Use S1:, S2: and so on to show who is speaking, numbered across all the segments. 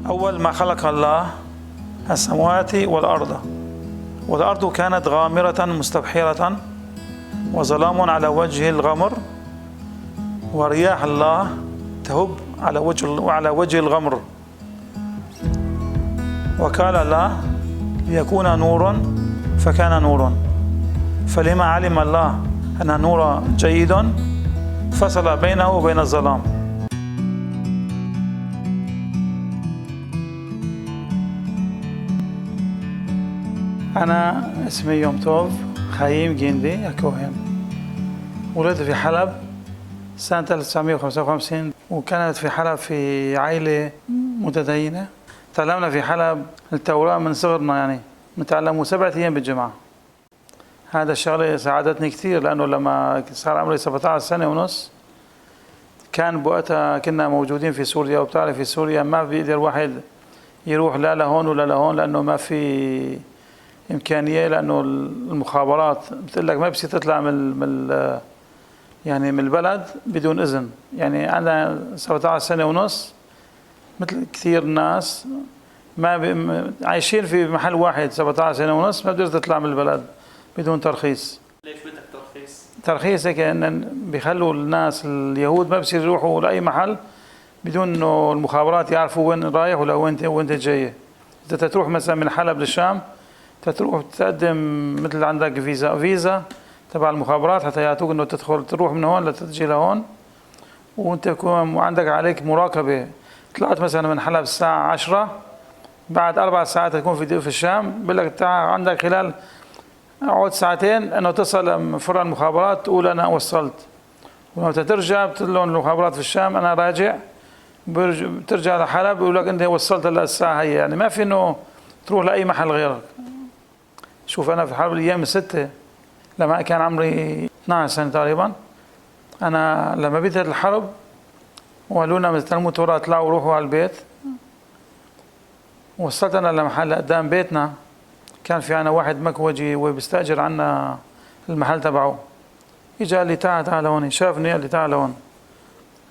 S1: أول ما خلق الله السماوات والأرض كانت غامرة مستبحرة وظلام على وجه الغمر ورياح الله تهب على وجه الغمر. وقال الله ليكون نور فكان نور. فلما علم الله أن النور جيد فصل بينه وبين الظلام. أنا اسمي يوم توف خيم جندي الكوهن. ولدت في حلب سنة 1955 وكانت في حلب في عائلة متدينة. تعلمنا في حلب التوراة من صغرنا، يعني نتعلموا 7 أيام بالجمعة. هذا الشغلة ساعدتني كثير، لأنه لما صار عمري 17 سنة ونص كان بوقتها كنا موجودين في سوريا، وبتعرف في سوريا ما بيقدر واحد يروح لا لهون ولا لهون، لأنه ما في إمكانية، لأنه المخابرات بتقول لك ما بصير تطلع من البلد بدون إذن. يعني عندنا 17 سنة ونص مثل كثير ناس عايشين في محل واحد 17 سنة ونص ما بتقدر تطلع من البلد بدون ترخيص.
S2: ليش بدك ترخيص؟
S1: ترخيص هيك إن بيخلوا الناس اليهود ما بصير يروحوا لأي محل بدون إنه المخابرات يعرفوا وين رايح ولا وين جاي. إذا تروح مثلا من حلب للشام تروح تقدم مثل عندك فيزا تبع المخابرات حتى يعطوك إنه تروح من هون لتجي لهون، وأنت يكون عندك عليك مراقبة. طلعت مثلا من حلب الساعة 10، بعد 4 ساعات تكون في الشام، بقول لك تعال عندك خلال اقعد 2 ساعتين انه تصل فرع المخابرات تقول انا وصلت. ولما ترجع بتقول لهم المخابرات في الشام انا راجع، بترجع لحلب بيقول لك انت وصلت هلا الساعه هي. يعني ما في انه تروح لاي محل غيرك. شوف انا في حرب الايام 6 لما كان عمري 12 سنه تقريبا، انا لما بدأت الحرب وقالوا لنا استلموا توراه اطلعوا روحوا على البيت، وصلت انا لمحل قدام بيتنا كان في عنا واحد مكوجي وبيستأجر عنا المحل تبعه. اجى قال لي تعال هون، شافني قال لي تعال هون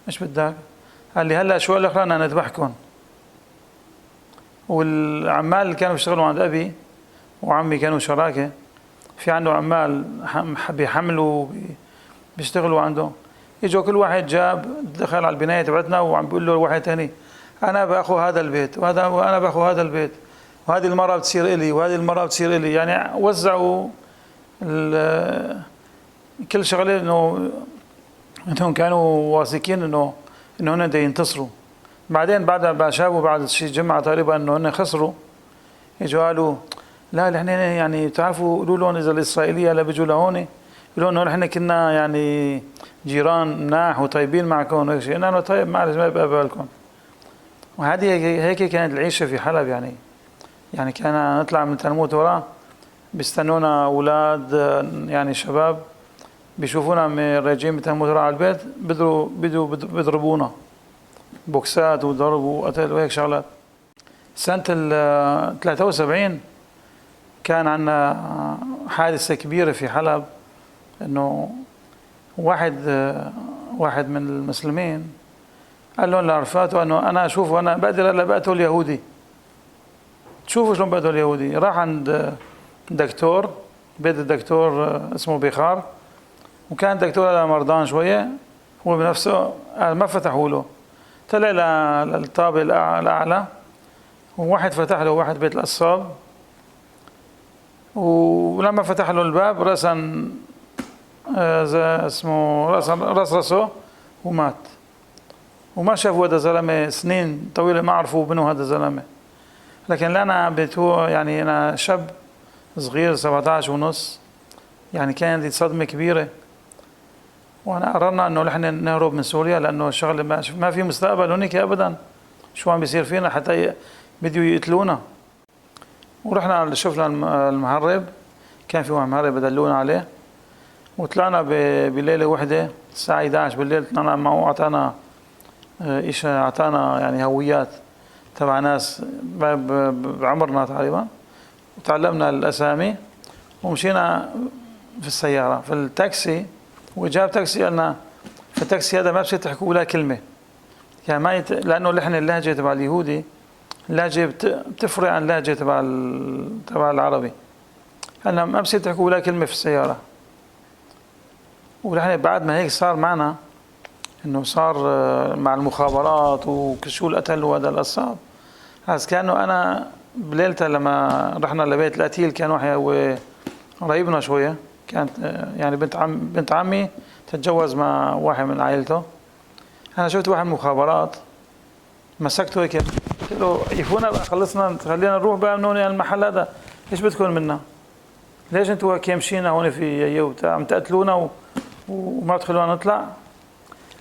S1: ايش بدك؟ قال لي هلا شوي الاخرى انا نذبحكم. والعمال اللي كانوا بيشتغلوا عند ابي وعمي كانوا شراكه، في عنده عمال بيحملوا بيشتغلوا عنده. اجوا كل واحد جاب دخل على البنايه تبعتنا وعم بيقول له واحد ثاني انا باخذ هذا البيت وانا باخذ هذا البيت، وهذه المرة بتصير إلي وهذه المرة بتصير إلي. يعني وزعوا كل شغلة إنهم كانوا واثقين إنه هن بده ينتصروا. بعدين بعد شافوا بعد شي جمعة تقريبا إنه هن خسروا، إجوا قالوا لا نحن يعني بتعرفوا قولوا لهم إذا الإسرائيلية اللي بيجوا لهون يقولوا إنه نحن كنا يعني جيران مناح وطيبين معكم وهيك شيء. أنا طيب معلش ما بقبلكم. وهذه هيك كانت العيشة في حلب. يعني كان نطلع من تلمود ورا بيستنونا أولاد يعني شباب بيشوفونا من راجعين من تلمود ورا على البيت بيضربونا بوكسات وضرب وقتل وهيك شغلات. سنة 73 كان عندنا حادثة كبيرة في حلب، إنه واحد من المسلمين قال لهم لرفاته إنه أنا أشوف أنا بقدر هلا بقتل يهودي. شوفوا شلون بقتل اليهودي. راح عند دكتور، بيت الدكتور اسمه بخار، وكان الدكتور هذا مرضان شوية هو بنفسه، ما فتحوا له. طلع للطابة الأعلى وواحد فتح له واحد بيت القصاب، ولما فتح له الباب رسم اسمه راسه ومات. وما شافوا هذا الزلمة سنين طويلة، ما عرفوا منه هذا الزلمة. لكن أنا يعني أنا شاب صغير 17 ونص، يعني كانت صدمة كبيرة. وأنا قررنا إنه نحن نهرب من سوريا، لأنه الشغلة ما في مستقبل هناك أبدا. شو عم بيصير فينا حتى بديوا يقتلونا. ورحنا شفنا المهرب، كان في واحد مهرب بدلونا عليه، وطلعنا بليلة واحدة الساعة 11 بالليل. طلعنا معه أعطانا يعني هويات تبع ناس بعمرنا تقريبا، وتعلمنا الأسامي ومشينا في السيارة في التاكسي. وجاب تاكسي قالنا في التاكسي هذا ما بصير تحكوا ولا كلمة، يعني ما لأنه نحن اللهجة تبع اليهودي اللهجة بتفرق عن اللهجة تبع العربي. هلا ما بصير تحكوا ولا كلمة في السيارة. ونحن بعد ما هيك صار معنا انه صار مع المخابرات وشو القتل وهذا القصاب. بس كانه انا بليلتها لما رحنا لبيت القتيل كان واحد هو قريبنا شويه، كانت يعني بنت عمي تتجوز مع واحد من عائلته. انا شفت واحد من المخابرات مسكته هيك قلت له عيفونا بقى، خلصنا خلينا نروح بقى من هون المحل هذا، ايش بدكم منا؟ ليش انتوا كامشينا هون في وبتاع عم تقتلونا وما تخلونا نطلع؟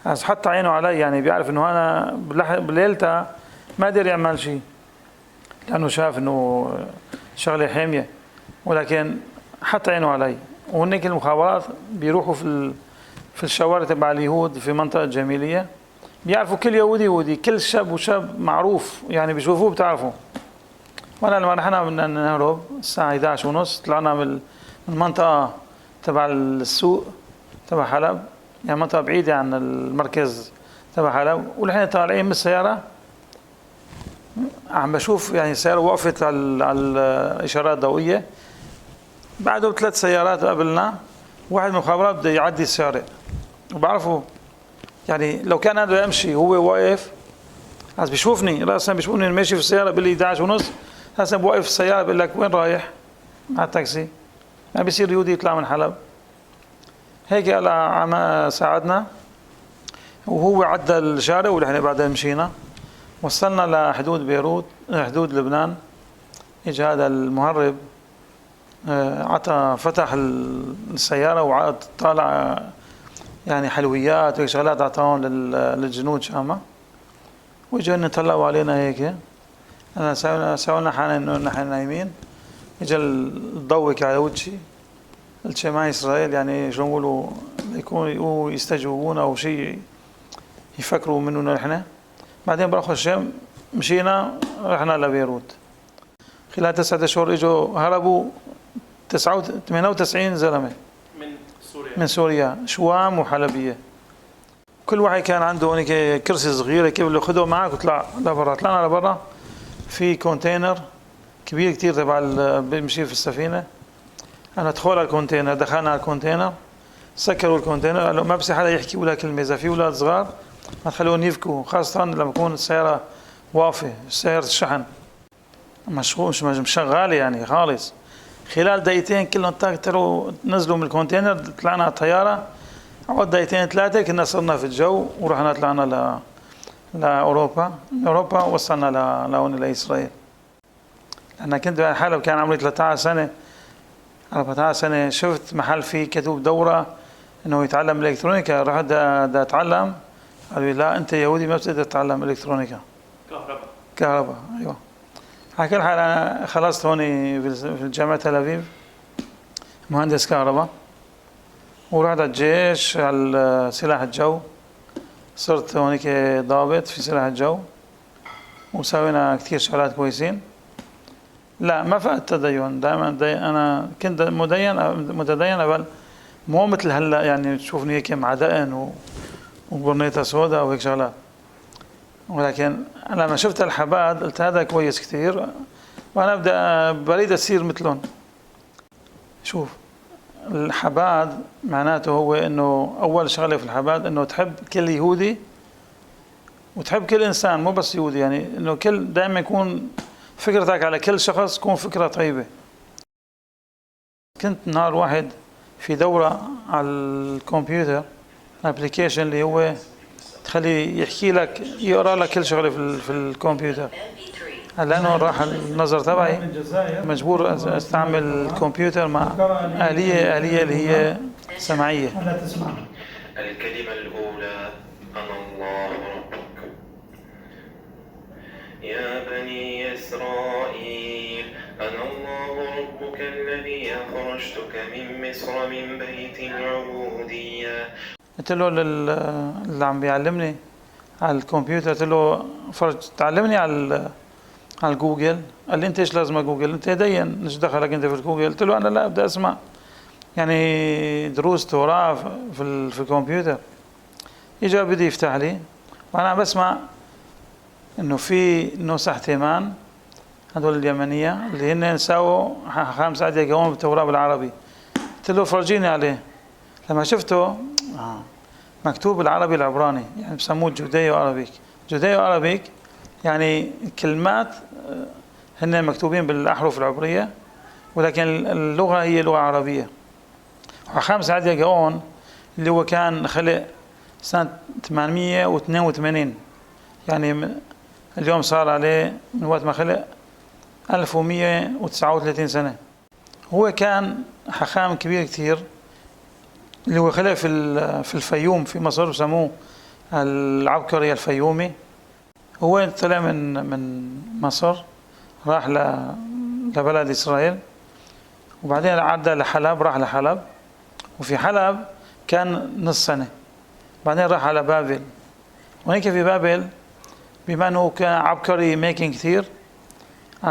S1: بس حط عينه علي، يعني بيعرف انه انا بليلتها ما قدر يعمل شيء لانه شاف انه شغله حاميه، ولكن حط عينه علي. وهنيك المخابرات بيروحوا في الشوارع تبع اليهود في منطقه جميليه، بيعرفوا كل يهودي، كل شاب وشاب معروف، يعني بيشوفوه بتعرفوا. وانا لما رحنا بدنا نهرب الساعه 11:30 طلعنا من المنطقه تبع السوق تبع حلب، يعني منطقة بعيدة عن المركز تبع حلب. ونحن طالعين من السيارة عم بشوف يعني السيارة وقفت على الإشارات الضوئية، بعده ب3 سيارات قبلنا، واحد من المخابرات بده يعدي السيارة وبعرفه يعني لو كان هذا يمشي هو واقف هسه بيشوفني راسا، بيشوفني ماشي في السيارة بيقول لي 11:30 هسه بوقف السيارة بقول لك وين رايح؟ مع التاكسي. ما بيصير يهودي يطلع من حلب. هيك قال عم ساعدنا وهو عدى الشارع ونحن بعدين مشينا، وصلنا لحدود بيروت حدود لبنان. اجى هذا المهرب عطى فتح السيارة وعاد طالع يعني حلويات وهيك شغلات عطاهم للجنود شامة، واجوا طلعوا علينا هيك. انا سوينا حالنا انه نحن نايمين، اجى الضوء على وجهي، قلت شيء مع اسرائيل يعني شو نقولوا يكونوا يستجوبونا او شيء يفكروا مننا نحن. بعدين باخر شيء مشينا رحنا لبيروت. خلال 9 أشهر اجوا هربوا 98 زلمه من سوريا شوام وحلبيه. كل واحد كان عنده هيك كرسي صغيره كيف اللي خذوه معك وطلع لبرا. طلعنا لبرا في كونتينر كبير كتير تبع بيمشي في السفينه. انا ادخل على الكونتينر، دخلنا على الكونتينر سكروا الكونتينر، قالوا ما بصير حدا يحكي ولا كلمه، اذا في اولاد صغار ما تخلوهم يبكوا، خاصه لما تكون السياره واقفه، سياره الشحن مش شغاله يعني خالص. خلال دقيقتين كلهم طلعوا نزلوا من الكونتينر، طلعنا على الطياره، عقد دقيقتين 3 كنا صرنا في الجو ورحنا طلعنا لاوروبا. اوروبا وصلنا لهون لاسرائيل. انا كنت بحلب كان عمري 13 سنه 14 سنة. شفت محل فيه كتب دورة انه يتعلم الكترونيكا، رحت دا اتعلم، قالوا لي لا انت يهودي ما بتقدر تتعلم الكترونيكا. كهرباء ايوه. على كل حال انا خلصت هون في جامعة تل ابيب مهندس كهرباء، ورحت على الجيش على سلاح الجو، صرت هونيك ضابط في سلاح الجو، وسوينا كثير شغلات كويسين. لا ما فقدت تدين، دائما انا كنت متدين قبل، مو مثل هلا يعني تشوفني هيك مع دقن وبرنيطه سودا وهيك شغلات. ولكن انا لما شفت الحباد قلت هذا كويس كثير وانا بريد اصير مثلهم. شوف الحباد معناته هو انه اول شغله في الحباد انه تحب كل يهودي وتحب كل انسان، مو بس يهودي، يعني انه كل دائما يكون فكرتك على كل شخص تكون فكرة طيبة. كنت نهار واحد في دورة على الكمبيوتر، ابلكيشن اللي هو تخليه يحكي لك يقرا لك كل شغله في الكمبيوتر. لانه راح النظر تبعي مجبور استعمل الكمبيوتر مع آلية اللي هي سمعية.
S2: الكلمة الأولى أنا الله ربك. يا بني إسرائيل أنا الله ربك الذي أخرجتك من مصر من بيت العبودية.
S1: قلت له اللي عم بيعلمني على الكمبيوتر، قلت له تعلمني على جوجل. قال لي انت ايش لازمك جوجل؟ انت دين ايش دخلك انت في الجوجل؟ قلت له انا لا بدي اسمع يعني دروس توراه في الكمبيوتر. اجى بدي يفتح لي وانا عم بسمع انه في نصح تيمان هذول اليمنية اللي هن ساووا حخام سعد يقوم بالتوراة بالعربي. قلت له فرجيني عليه. لما شفته مكتوب بالعربي العبراني، يعني بسموه جوديو أرابيك. جوديو أرابيك يعني كلمات هن مكتوبين بالأحرف العبرية، ولكن اللغة هي لغة عربية. حخام سعد يقوم اللي هو كان خلق سنة 882، يعني اليوم صار عليه من وقت ما خلق 1139 سنة. هو كان حخام كبير كتير، اللي هو خلق في الفيوم في مصر، بسموه العبقري الفيومي. هو طلع من مصر، راح لبلد إسرائيل، وبعدين عدى لحلب، راح لحلب، وفي حلب كان نص سنة، بعدين راح على بابل. وهيك في بابل بما أنه كان عبقري ميكين كثير،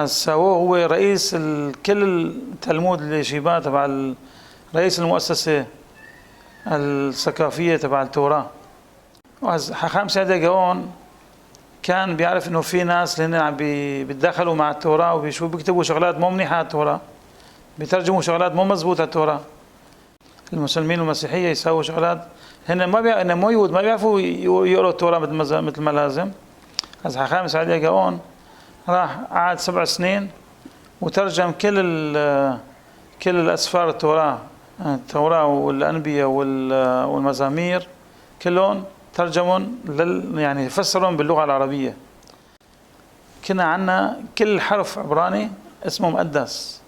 S1: سووه هو رئيس كل التلمود اليشيبات تبع رئيس المؤسسة الثقافية تبع التوراة. حخام سعد يقوم كان بيعرف انه في ناس اللي عم بيتدخلوا مع التوراة وبيشوفوا بيكتبوا شغلات مو منيحة على التوراة، بيترجموا شغلات مو مزبوطة على التوراة. المسلمين والمسيحية يسووا شغلات هن ما يهود ما بيعرفوا يقروا التوراة مثل ما لازم. هذا حخام سعد يقوم راح قعد 7 سنين وترجم كل الأسفار التوراة والأنبياء والمزامير كلهم ترجمون يعني فسرهم باللغة العربية. كنا عنا كل حرف عبراني اسمه مقدس،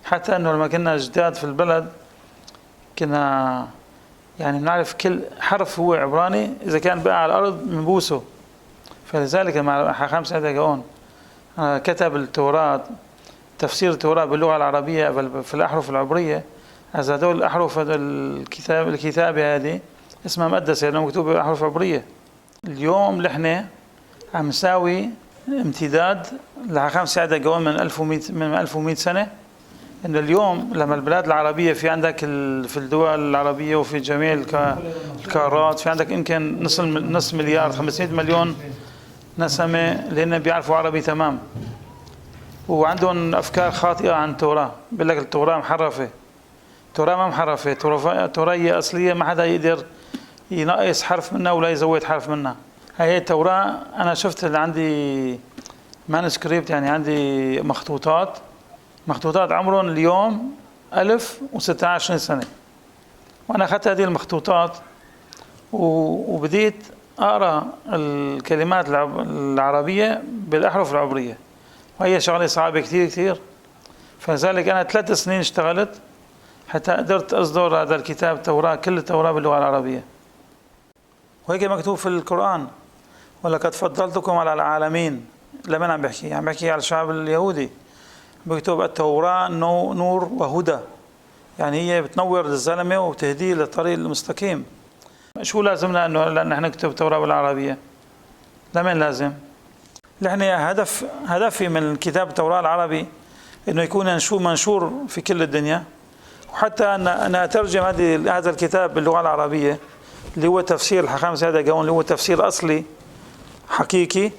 S1: حتى انه لما كنا جداد في البلد كنا يعني بنعرف كل حرف هو عبراني، اذا كان بقى على الارض بنبوسه. فلذلك مع حخام سعد يقوم كتب التوراة، تفسير التوراة باللغة العربية في الأحرف العبرية. هذول الأحرف الكتابة هذه اسمها مقدسة لأنها مكتوبة بأحرف عبرية. اليوم نحن عم نساوي امتداد لحخام سعد يقوم من 1100 سنة. إنه اليوم لما البلاد العربية في عندك في الدول العربية وفي جميع القارات في عندك يمكن نص مليار 500 مليون نسمة اللي بيعرفوا عربي تمام، وعندهم أفكار خاطئة عن التوراة. بيقول لك التوراة محرفة. التوراة ما محرفة، التوراة هي أصلية، ما حدا يقدر ينقص حرف منها ولا يزود حرف منها. هي التوراة أنا شفت اللي عندي مانسكريبت، يعني عندي مخطوطات عمرهم اليوم 1016 سنة، وأنا أخذت هذه المخطوطات وبديت أقرأ الكلمات العربية بالأحرف العبرية، وهي شغلة صعبة كثير كثير. فلذلك أنا 3 سنين اشتغلت حتى قدرت أصدر هذا الكتاب التوراة، كل التوراة باللغة العربية. وهيك مكتوب في القرآن: ولقد فضلتكم على العالمين. لمن عم بحكي على الشعب اليهودي. مكتوب التوراة نور وهدى، يعني هي بتنور للزلمة وتهديه للطريق المستقيم. شو لازمنا انه نحن نكتب التوراة بالعربية؟ لمن لازم؟ نحن هدفي من كتاب التوراة العربي انه يكون منشور في كل الدنيا، وحتى أنا أترجم هذا الكتاب باللغة العربية اللي هو تفسير الحخام سعد يقوم، اللي هو تفسير أصلي حقيقي،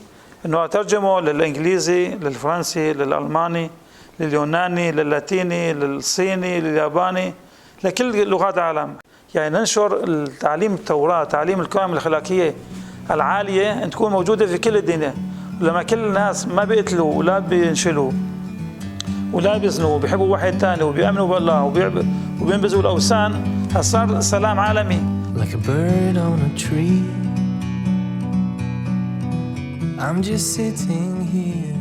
S1: إنه أترجمه للإنجليزي، للفرنسي، للألماني، لليوناني، لللاتيني، للصيني، للياباني، لكل لغات العالم. يعني ننشر تعليم التوراة، تعليم القيم الأخلاقية العالية أن تكون موجودة في كل الدنيا. لما كل الناس ما بيقتلوا ولا بينشلوا ولا بيزنوا وبيحبوا واحد تاني وبيأمنوا بالله وبينبذوا الأوثان، صار سلام عالمي.
S3: Like a bird on a tree, I'm just sitting here